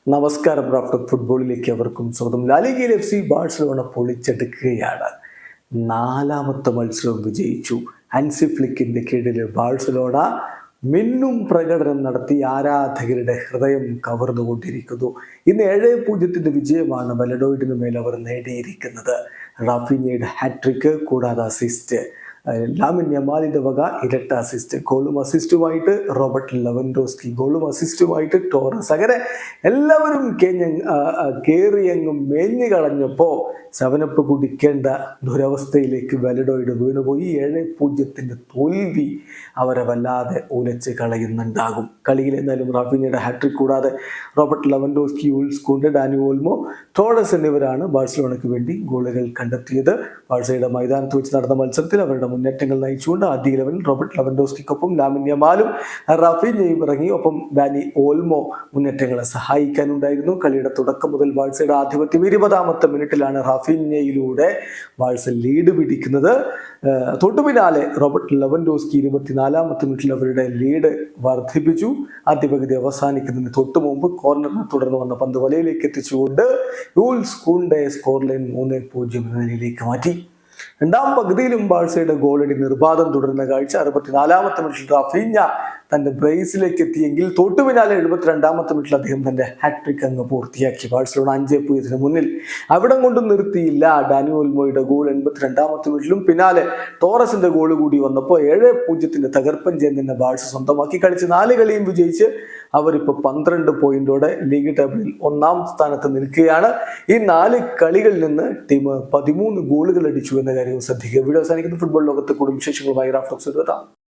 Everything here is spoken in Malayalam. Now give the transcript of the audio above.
നമസ്കാരം. റാഫ്റ്റർ ഫുട്ബോളിലേക്ക് അവർക്കും സ്വന്തം. ലാലിഗയിൽ FC ബാഴ്സലോണ പൊളിച്ചെടുക്കുകയാണ്. 4ാമത്തെ മത്സരം വിജയിച്ചു. ഹാൻസി ഫ്ലിക്കിന്റെ കീഴിൽ ബാഴ്സലോണ മിന്നും പ്രകടനം നടത്തി ആരാധകരുടെ ഹൃദയം കവർന്നുകൊണ്ടിരിക്കുന്നു. ഇന്ന് 7-0 വിജയമാണ് വലഡോയിഡിന് മേൽ അവർ നേടിയിരിക്കുന്നത്. റാഫിഞ്ഞയുടെ ഹാട്രിക്ക് കൂടാതെ അസിസ്റ്റ്, ലാമിൻ യമാലിന്റെ വക ഇരട്ട അസിസ്റ്റ്, ഗോളും അസിസ്റ്റുമായിട്ട് റോബർട്ട് ലെവൻഡോസ്കി, ഗോളും അസിസ്റ്റുമായിട്ട് ടോറസ്. അങ്ങനെ എല്ലാവരും കേറിയങ്ങും മേഞ്ഞു കളഞ്ഞപ്പോൾ സെവനപ്പ് കുടിക്കേണ്ട ദുരവസ്ഥയിലേക്ക് വലഡോയിഡ് വീണുപോയി. 7-0 തോൽവി അവരെ വല്ലാതെ ഉലച്ച് കളയുന്നുണ്ടാകും. കളിയിൽ എന്നാലും റാഫിഞ്ഞയുടെ ഹാട്രിക് കൂടാതെ Robert Lewandowski, Jules Kounde, Dani Olmo, Torres എന്നിവരാണ് ബാഴ്സലോണയ്ക്ക് വേണ്ടി ഗോളുകൾ കണ്ടെത്തിയത്. ബാഴ്സയുടെ മൈതാനത്ത് വെച്ച് നടന്ന മത്സരത്തിൽ അവരുടെ മുന്നേറ്റങ്ങൾ നയിച്ചുകൊണ്ട് ആദ്യ 11 റോബർട്ട് ലെവൻഡോസ്കിക്കൊപ്പം ലാമിൻ യമാലും റാഫിഞ്ഞയും ഇറങ്ങി. ഒപ്പം ഡാനി ഓൾമോ മുന്നേറ്റങ്ങളെ സഹായിക്കാനുണ്ടായിരുന്നു. കളിയുടെ തുടക്കം മുതൽ ബാഴ്സയുടെ ആധിപത്യം 20ാമത്തെ മിനിറ്റിലാണ് റാഫിഞ്ഞയിലൂടെ ബാഴ്സ ലീഡ് പിടിക്കുന്നത്. തൊട്ടു പിന്നാലെ റോബർട്ട് ലെവൻഡോസ്കി 24ാമത്തെ മിനിറ്റിൽ അവരുടെ ലീഡ് വർദ്ധിപ്പിച്ചു. ആദ്യ പകുതി അവസാനിക്കുന്നതിന് തൊട്ടു മുമ്പ് കോർണറിനെ തുടർന്ന് വന്ന പന്ത് വലയിലേക്ക് എത്തിച്ചുകൊണ്ട് യൂൾസ് കുണ്ടെ സ്കോർ ലൈൻ 3-0 എന്ന നിലയിലേക്ക് മാറ്റി. രണ്ടാം പകുതിയിലും ബാഴ്സയുടെ ഗോളടി നിർബാധം തുടരുന്ന കാഴ്ച. 64ാമത്തെ മിനിറ്റിൽ റാഫിഞ്ഞ തന്റെ ബ്രേസിലേക്ക് എത്തിയെങ്കിൽ തൊട്ടു പിന്നാലെ 72ാമത്തെ മിനിറ്റിൽ അദ്ദേഹം തന്റെ ഹാട്രിക് അങ്ങ് പൂർത്തിയാക്കി. ബാഴ്സലോണ 5-0 മുന്നിൽ. അവിടം കൊണ്ട് നിർത്തിയില്ല. ഡാനി ഓൾമോയുടെ ഗോൾ 82ാമത്തെ മിനിറ്റിലും പിന്നാലെ ടോറസിന്റെ ഗോൾ കൂടി വന്നപ്പോൾ 7-0 തകർപ്പൻ ജയം തന്നെ ബാഴ്സ സ്വന്തമാക്കി. കളിച്ച് 4 കളിയും വിജയിച്ച് അവരിപ്പോൾ 12 പോയിന്റോടെ ലീഗ് ടേബിളിൽ 1ാം സ്ഥാനത്ത് നിൽക്കുകയാണ്. ഈ 4 കളികളിൽ നിന്ന് ടീം 13 ഗോളുകൾ അടിച്ചു എന്ന കാര്യം ശ്രദ്ധിക്കുക. വീഡിയോ അവസാനിക്കുന്ന ഫുട്ബോൾ ലോകത്തെ കൂടുതൽ വിശേഷങ്ങളുമായി റാഫ്റ്റോക്സ് എത്താം.